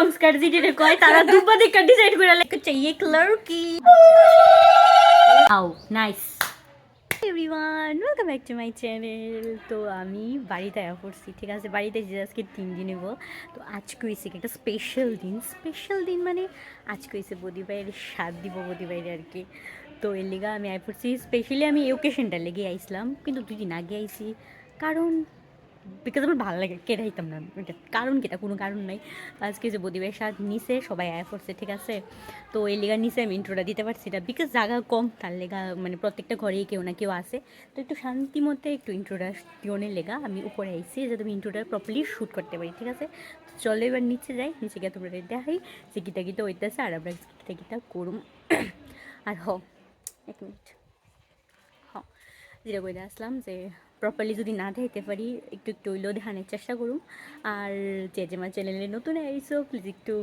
কুসংস্কার যেটা কয় তারা দুব্বা দেখে ডিসাইড করে লাগে চাইয়ে কালার কি আও nice everyone welcome back to my channel. তো আমি বাড়িতে আয়া পড়ছি, ঠিক আছে। বাড়িতে যে আজকে 3 দিন নেব। তো আজকে হয়েছে একটা স্পেশাল দিন মানে আজকে হয়েছে বদি ভাইয়ের স্বাদ দিব বদি ভাইয়ের আর কি। তো এর লেগা আমি আয় পড়ছি, স্পেশালি আমি এই ওকেশনটা লেগে আইসলাম, কিন্তু 2 দিন আগে আইসি কারণ বিকজ আমার ভালো লাগে কেটে দিতাম না, এটা কারণ কেটা কোনো কারণ নাই। আজকে যে বদিবের স্বাদ নিচে সবাই আয়া পড়ছে, ঠিক আছে। তো এই লেগা নিচে আমি ইন্ট্রোটা দিতে পারছি না বিকজ জায়গা কম, তার লেগা মানে প্রত্যেকটা ঘরেই কেউ না কেউ আসে। তো একটু শান্তি মতে একটু ইন্ট্রোডাকশনের লেগা আমি উপরে আইসি যাতে আমি ইন্ট্রোটা প্রপারলি শ্যুট করতে পারি, ঠিক আছে। তো চলো এবার নিচে যাই, নিচে গিয়ে তোমরা দেখাই যে গীতা গীতা হইতেছে আর আমরা গীতা করুম। আর এক মিনিট যেটা করে আসলাম যে প্রপারলি যদি না দেখাইতে পারি একটু একটু হইলেও দেখানোর চেষ্টা করুম। আর যে আমার চ্যানেলে নতুন আইসো প্লিজ একটু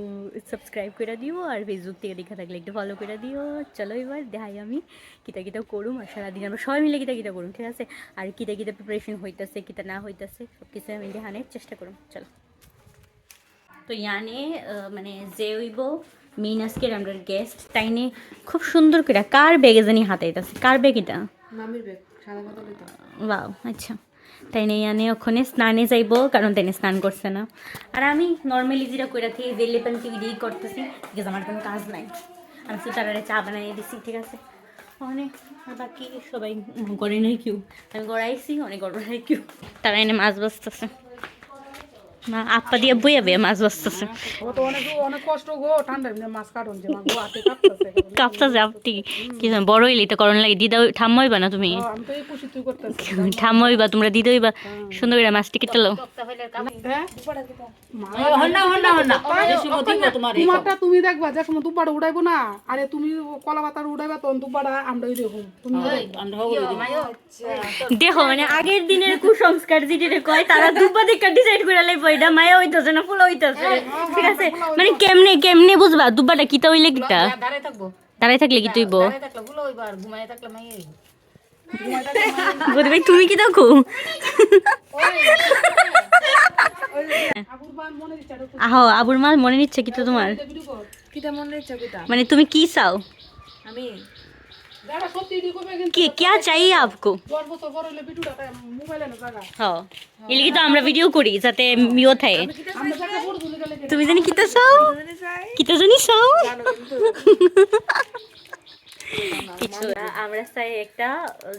সাবস্ক্রাইব করে দিও, আর ফেসবুক থেকে দেখা থাকলে একটু ফলো করে দিও। চলো এবার দেখাই আমি কিতা করুম, আর সারাদিন আমরা সবাই মিলে কিতা করুম, ঠিক আছে। আর কিতা প্রিপারেশন হইতেছে কিতা না হইতেছে সব কিছু আমি দেখানোর চেষ্টা করুম। চলো তো ইয়ানে মানে যে হইব মেইন আজকের আমরা গেস্ট তাইনে খুব সুন্দর করে কার ব্যাগে জানি হাতাইতেছে, কার ব্যাগ এটা বাও আচ্ছা। তাই নেই আনে ওখানে স্নানে যাইব কারণ তাইনে স্নান করছে না। আর আমি নর্মালি যেটা করে থাকি যে লেপান টিভি করতেছি, ঠিক আছে। আমার কোনো কাজ নাই, আমি শুধু তারা চা বানিয়ে দিছি, ঠিক আছে। অনেক বাকি সবাই করে নেই কেউ, আমি গড়াইছি অনেক গড় নাই কেউ। তারা এনে মাছ বসতেছে, না আপা দিয়ে বইয়া বে মাছ বসতেছে। কাঁপতাছে আপনি কি বড় হইলি তো করণ লাগে দিদা ঠাম্মাইবা না তুমি, ঠাম্মাইবা তোমরা দিদা হইবা সুন্দর করে মাছ টিকিট লো। তুমি দেখবা যে সময় দুপাড়া উড়াইবো না, আরে তুমি কলা পাতার উড়াইবা তখন দুপাড়া আমরাই দেখুন। দেখো মানে আগের দিনের কুসংস্কার যেটা কয় তারা দুব্বা দেখে ডিসাইড করে লাইব এটা মায়া হইতাছে না ফুল হইতাছে, ঠিক আছে। মানে কেমনে বুঝবা দুব্বাটা কিতা হইলে কিতা দাঁড়াই থাকলে কি তুইব বলি ভাই তুমি কি দেখো আহো আবুর মা মনে নিচ্ছে কি তো তোমার মানে তুমি কি চাও কি क्या चाहिए आपको हाँ इलिगी तो আমরা ভিডিও করি যাতে মিও থাকে। তুমি জানি কিতা চাও কিতা জানি চাও কিছু আমরা চাই একটা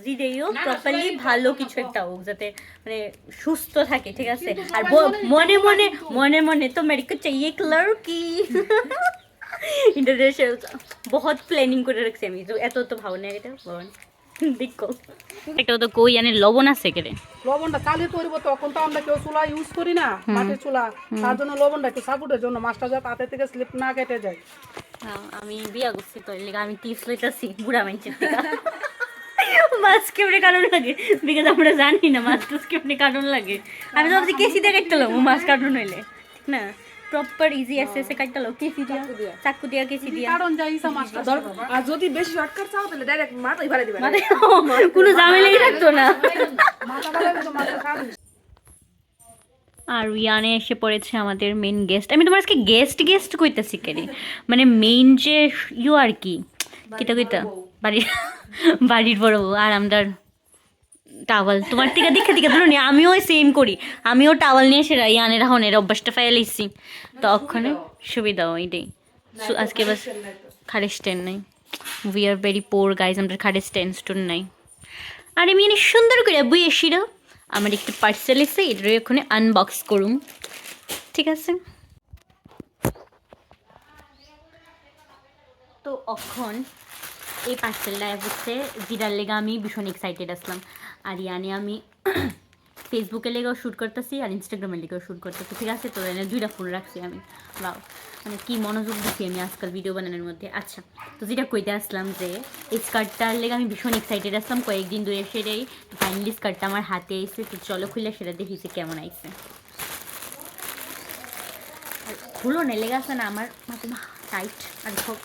জিডেও প্রপারলি ভালো কিছু একটা হোক যাতে মানে সুস্থ থাকে, ঠিক আছে। আর মনে মনে মনে মনে তো মেরে को चाहिए कलर की ইন্টারনেশনাল বহুত প্ল্যানিং করে রাখছি আমি, তো এত তো ভাবনা এটা ভগবান দেখো একটা তো কই জানে লবণ আছে কেরে লবণটা কালি করবো তখন তো আমরা কেউ চুলা ইউজ করি না, মাটির চুলা, তার জন্য লবণটা একটু সাপোর্টের জন্য মাছটা যাতে হাতে থেকে স্লিপ না কেটে যায়। আমি বিয়া করছি তো লেগে আমি টিপস লইতাছি বুড়া মানুষের থেকে মাছ কেমনে কারণ লাগে বিকজ আমরা জানি না মাছ টাছ কেমনে কারণ লাগে। আমি তো ভাবছি কেসি দিয়ে কাটতে লাগবো মাছ কাটুন হইলে, ঠিক না। প্রপার ইজি এসে কাটতে লাগো কেসি দিয়া চাকু দিয়া কেসি দিয়া কারণ যাই ইসা মাছটা ধর। আর যদি বেশি শর্টকাট চাও তাহলে ডাইরেক্ট মাথায় ফেলে দিবা, কোনো ঝামেলাই থাকতো না। মাথা ফেলে তো মাছটা খাবে। আর ইয়ানে এসে পড়েছে আমাদের মেইন গেস্ট। আমি তোমার আজকে গেস্ট কইতাছি কেরে মানে মেইন যে ইউ আর কি কিতা বাড়ির বড় বউ। আর আমরার টাওয়াল তোমার থেকে দেখে ধরুন আমিও সেম করি, আমিও টাওয়াল নিয়ে এসে ইয়ানের হনের অভ্যাসটা ফেলেছি, তখনই সুবিধাও এটাই। আজকে বাস খাড়ে স্ট্যান্ড নাই, we are very poor guys, আমাদের খাড়ে স্ট্যান্ড নাই। আর আমি এনে সুন্দর করে বই এসিল আমার একটু পার্সেল এসে এটার ওখানে আনবক্স করুম, ঠিক আছে। তো এখন এই পার্সেলটা হচ্ছে জিরার লেগে আমি ভীষণ এক্সাইটেড আসলাম। আর ইয়ানে আমি ফেসবুকের লেগেও শ্যুট করতেছি আর ইনস্টাগ্রামের লেগেও শ্যুট করতেছি, ঠিক আছে। তো এনে 2টা ফোন রাখছি আমি, বাও মানে কি মনোযোগ দিচ্ছি আমি আজকাল ভিডিও বানানোর মধ্যে। আচ্ছা তো যেটা কইতে আসলাম যে এই স্কার্টটার লেগে আমি ভীষণ এক্সাইটেড আসলাম কয়েকদিন ধরে, সেটাই ফাইনালি স্কার্টটা আমার হাতে এসে। তো চলো খুলে সেটা দেখিছে কেমন আইসে। আর খুলো না লেগে আসে না আমার মাথা টাইট আর খুব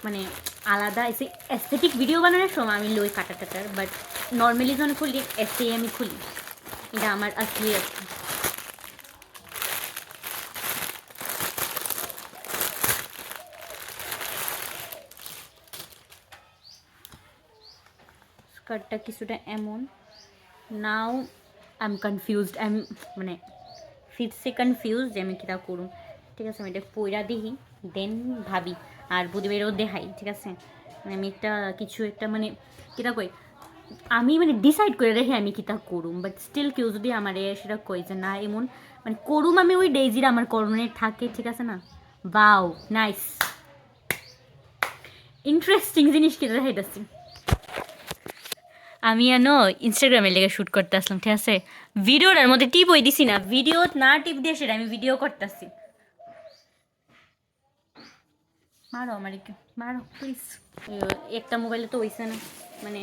মানে আলাদা এসে অ্যাস্থেটিক ভিডিও বানানোর সময় আমি লই কাটার বাট নর্মালি যখন খুলি এসে আমি খুলি, এটা আমার আসলে স্কার্টটা কিছুটা এমন। Now I am confused, I am মানে ফিটসে কনফিউজ যে আমি কীটা করুন। ঠিক আছে, আমি এটা পইরা দিই, দেন ভাবি আর বুধবারও দেখাই। ঠিক আছে, মানে আমি একটা কিছু একটা মানে কীটা কই, আমি মানে ডিসাইড করে রেখে আমি কীটা করুম, বাট স্টিল কেউ যদি আমার সেটা কই যে না এমন মানে করুম, আমি ওই ডেজির আমার করণে থাকে। ঠিক আছে না, বাও নাইস ইন্টারেস্টিং জিনিস কিনে দেখাইতেছি। আমি ইনস্টাগ্রামে লেগে শ্যুট করতে আসলাম। ঠিক আছে, ভিডিওটার মধ্যে টিপ হয়ে দিছি না, ভিডিও না টিপ দিয়ে সেটা আমি ভিডিও করতেছি। মারো আমার একটু মারো প্লিজ। একটা মোবাইলে তো হইছে না, মানে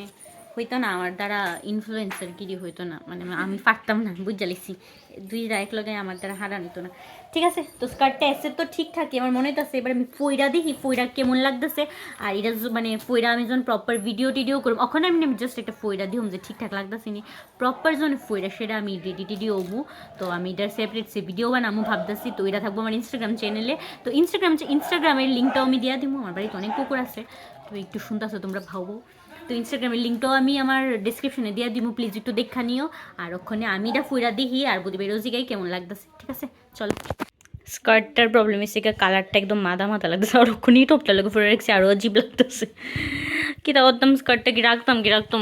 হইতো না আমার দ্বারা ইনফ্লুয়েন্সার গিরি হইতো না, মানে আমি পারতাম না, বুঝতে লিখছি দুইটা এক লগে আমার দ্বারা হারান হইতো না। ঠিক আছে, তো স্কার্টটা এসে তো ঠিকঠাকই আমার মনে হইতেছে। এবার আমি পইরা দেখি পইরা কেমন লাগতেছে। আর এটা মানে পইরা আমি যখন প্রপার ভিডিও টিডিও করবো ওখানে আমি জাস্ট একটা পইরা দিই যে ঠিকঠাক লাগতেছে নি। প্রপার যখন পইরা সেটা আমি রেডি টিডিও হবো, তো আমি এটার সেপারেট সে ভিডিও বানাবো ভাবতেছি। তো এটা থাকবো আমার ইনস্টাগ্রাম চ্যানেলে। তো ইনস্টাগ্রামের লিঙ্কটাও আমি দিয়ে দিব। আমার বাড়িতে অনেক কুকুর আছে, তো একটু শুনতেছো তোমরা ভাবো। তো ইনস্টাগ্রামের লিঙ্কটাও আমি আমার ডিসক্রিপশনে দিয়ে দিব, প্লিজ একটু দেখা নিও। আর ওখানে আমি এটা ফুইরা দেখি আর বুধি বেরোজি গাই কেমন লাগতেছে। ঠিক আছে, চলো। স্কার্টটার প্রবলেম এসে কালারটা একদম মাদা মাথা লাগতেছে, আর ওখানেই টপটা লাগে ফুরে রাখছি, আরও অজিব লাগতেছে। কীটা করতাম, স্কার্টটা কি রাখতাম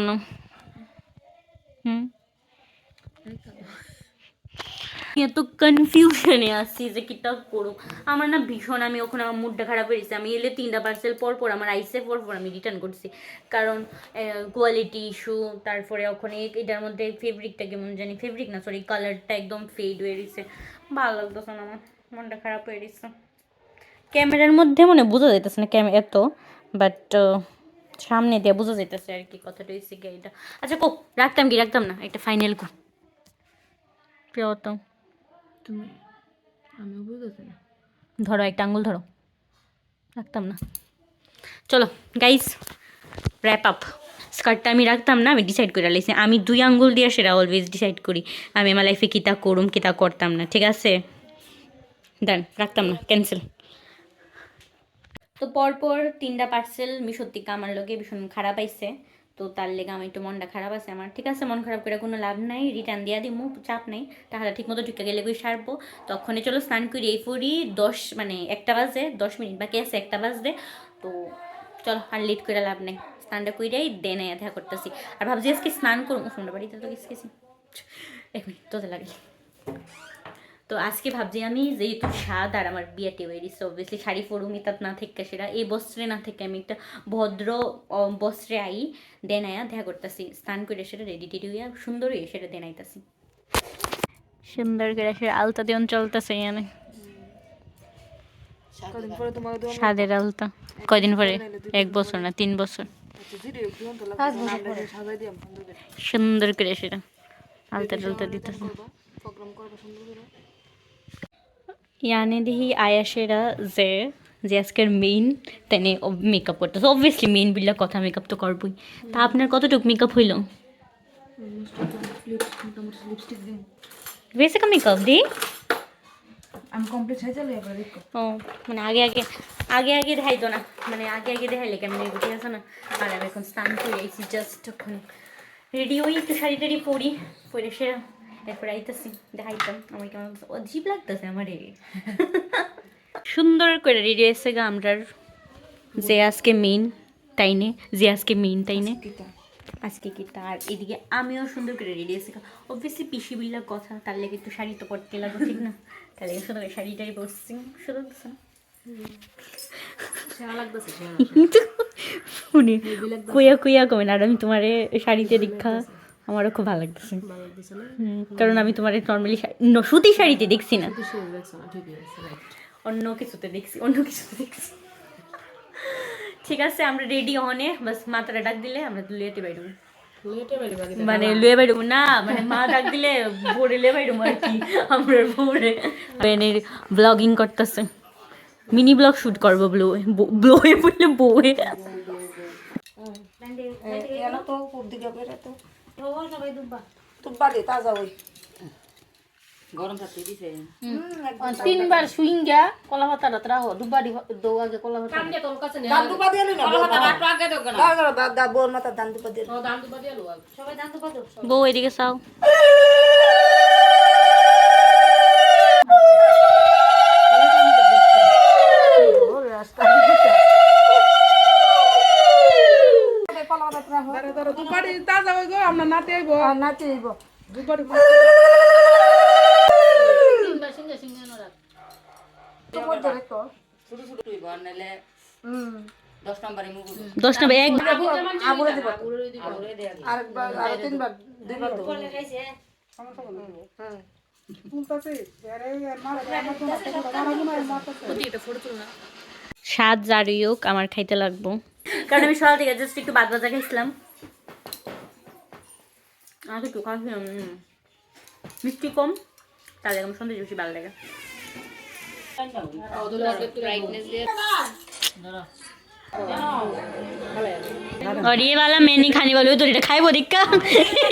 না। এত কনফিউশনে আসছি যে কিটা করুম। আমার না ভীষণ, আমি ওখানে আমার মুডটা খারাপ হয়েছে। আমি এলে 3টা পার্সেল পর আমার আইসে পর আমি রিটার্ন করছি, কারণ কোয়ালিটি ইস্যু। তারপরে ওখানে এটার মধ্যে ফেব্রিকটা কেমন জানি, ফেব্রিক না সরি কালারটা একদম ফেড হয়ে গেছে, ভালো লাগতেছে না, আমার মনটা খারাপ হয়ে গেছে। ক্যামেরার মধ্যে মনে বোঝা যাইতেছে না ক্যামেরা এত, বাট সামনে দিয়ে বোঝা যাইতেছে আর কি। কথাটা হয়েছে কি এটা, আচ্ছা কো রাখতাম না, একটা ফাইনাল কো পেতাম তুমি, আমিও বুঝতে না, ধরো একটা আঙুল ধরো, রাখতাম না। চলো গাইস, র্যাপ আপ। স্কার্টটা আমি রাখতাম না, আমি ডিসাইড করে লাইছি আমি 2 আঙ্গুল দিয়ে সেটা অলওয়েজ ডিসাইড করি আমি আমার লাইফে কিতা করুম কিতা করতাম না। ঠিক আছে, দেন রাখতাম না, ক্যান্সেল। তো পরপর 3টা পার্সেল মিশোর থেকে আমার লোকে ভীষণ খারাপ আইছে, তো তার লেগে আমার একটু মনটা খারাপ আছে আমার। ঠিক আছে, মন খারাপ করে কোনো লাভ নাই, রিটার্ন দিয়া দিমু, চাপ নাই। তাহলে ঠিক মতো ঢুকে গেলে কই সারবো। তখনই চলো স্নান করি, এই ফুরি 10 মানে 1টা বাজে, 10 মিনিট বাকি আছে 1টা বাজবে। তো চলো আর লেট করে লাভ নেই, স্নানটা কইরাই দেনে দেখা করতেছি। আর ভাবছি আজকে স্নান করবো, ফোনটা বাড়িতে তো গেছি 1 মিনিট তোতে লাগে। তো আজকে ভাবছি আমি যেহেতু স্বাদ আর আমার বিয়েতে বেরিয়েছে, অবভিয়াসলি শাড়ি পরুমি তাত না থেকে সেটা এই বস্ত্রে না থেকে আমি একটা ভদ্র বস্ত্রে আই দেন আয়া দেখা করতেছি, স্নান করে সেটা রেডি টেডি হইয়া সুন্দর হয়ে সেটা দেন আইতাছি। সুন্দর করে সে আলতা দিয়ে চলতেছে এনে স্বাদের আলতা। কয়দিন পরে? 1 বছর না 3 বছর। সুন্দর করে সেটা আলতা টালতা দিতেছে। ইয়ানে দেখি আয়াসেরা যে যে আজকের মেইন তাই মেকআপ করতেছে, অবভিয়াসলি মেইন বিল্লা কথা মেকআপ তো করবই। তা আপনার কতটুকু মেকআপ হইল? বেশি কা মেকআপ দি আমি কমপ্লিট হয়ে যাবে এবার দেখো। ও মানে আগে দেখাইতো না, মানে আগে দেখাইলে কেমন ঠিক আছে না। আর আমি এখন স্নান করে আইছি জাস্ট, ওখানে রেডি হই একটু শাড়ি টাড়ি পরি, পরে সে এরপরে আইতেছি দেখাইতাম আমার কেমন অজীব লাগতেছে আমার। সুন্দর করে রেডি হয়েছে গা আমরার যে আজকে মেইন তাইনে, যে আজকে মেইন তাইনে আজকে কি তার এদিকে আমিও সুন্দর করে রেডি হয়েছি। অবভিয়াসলি পিসি বিল্লার কথা, তার লেগে একটু শাড়ি তো পরতে লাগবে ঠিক না, তার লেগে সুন্দর করে শাড়ি টাড়ি পরছি, সুন্দর শুনি কুইয়া কমেন। আর আমি তোমার শাড়িতে দীক্ষা আমারও খুব ভালো লাগতেছে, কারণ আমি তোমার নর্মালি সুতি শাড়িতে দেখছি না, অন্য কিছুতে দেখছি। ঠিক আছে, আমরা রেডি হনে বাস, মাথাটা ডাক দিলে আমরা লেটে বাইরবো, মানে লুয়ে বাইরবো না, মানে মা ডাক দিলে ভোরে লে বাইরবো আর কি। আমরা ভোরে ব্লগিং করতেছে, মিনি ব্লগ শুট করবো ব্লোয়ে বললে বউয়ে। তুব্বা দে তাজা ওই তিনবার সুইঙ্গা কলা পাতা রাত রাখো দুবারি দৌ আগে কলা পাতা দান দুপা দিয়ে না বোর মাথা দান দুপা দিয়ে বউ এদিকে চাও। ধরো ধরো দুপারি তাজা হই গো আমরা নাতে আইবো নাচে আইব দুপারি তিনবার সুইঙ্গা সুইঙ্গা না রাখ তো মধ্যে রেখো ছোট ছোট হইব নালে 10 নম্বরে মুগু 10 নম্বর এক আবুরে দিব আবুরে দেয়া আরেকবার আর তিনবার দুইবার তো তুলতাছে আরে মারা আমার তো মারা গুনা মারতাছে স্বাদ যারই হোক আমার খাইতে লাগবো, কারণ আমি সকাল থেকে জাস্ট একটু বাদ বাজা খাইছিলাম। আর একটু খাইছিলাম মিষ্টি কম, তাহলে আমার সন্দেশ বেশি ভালো লাগে। और ये वाला मैं नहीं खाने वाली हूँ, तो এটা খাইবো দিক্কা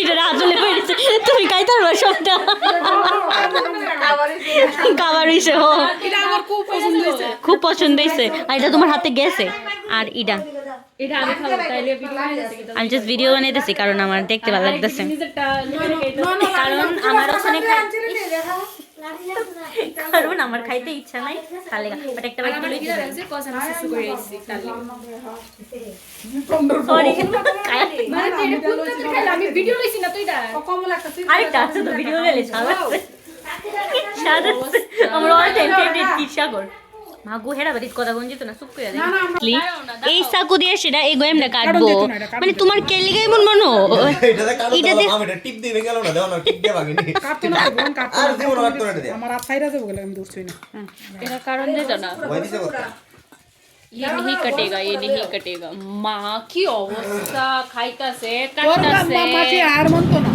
এটা রাজলে পেরেছে তুমি খাইতে পারবা সবটা খাবার হইছে। ও এটা আমার খুব পছন্দ হইছে খুব পছন্দ হয়েছে, আর এটা তোমার হাতে গেছে। আর এটা এটা আমি খাবো তাইলে ভিডিও বানাইতেছি আমি জাস্ট ভিডিও বানাইতেছি কারণ আমার দেখতে ভালো লাগতেছে, কারণ আমার ওখানে কারণ আমার খাইতে ইচ্ছা নাই তাহলে বাট একটা বাইক তুলে দিছি কস আমি সুসু করে আইছি তাহলে সরি মানে এটা কোন খাইলা আমি ভিডিও লইছি না তো এটা কমল একটা সিন আরেকটা আছে তো ভিডিও গেলে সাদা সাদা আমরা অল টাইম ফেভারিট কি সাগর মাগো হেরা বাড়ির কথা কোন যেত না চুপ করে না না আমরা এই চাকু দিয়ে সেটা এই গোয়েমটা কাটবো, মানে তোমার কেলিগে এমন মনো এটা টিপ দিবে গেল না দাও না টিপ দিয়ে ভাগিনি কাটতো না বোন কাটতো আর না দেবো না কাটতো না দে আমার হাত ছাইরা যাবো গেলে আমি দূরছই না এটা কারণ দে না ভয় দিছে কথা ये नहीं कटेगा ये नहीं कटेगा माँ की अवस्था खाइताছে তোর কাটতাছে মাছি আর মনতো না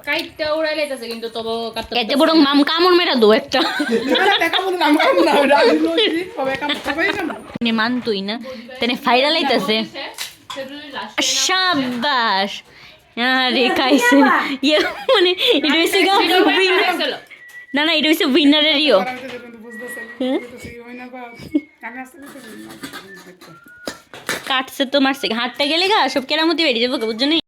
কাইটটা উড়াই লাইতাছে কিন্তু তবে কাটতে এতে বড় মাম কামড় মেরা দো একটা এটা দেখা মনে নাম কাম না ওটা আমি লইছি সবাই কাম সবাই কাম নে মানতুই না তেনে ফাইরাল আইতাছে শাবাশ আরে খাইছে ইয়ে মানে এটা হইছে গা না না এটা হইছে উইনারেরইও আমি তো যেটা বুঝতেছি তো সেই হয় না বা আমি আসলে তো কাটছে তো মারছে হাতটা গেলে গা সব কেরামতি বেরিয়ে যাবো বুঝছো না।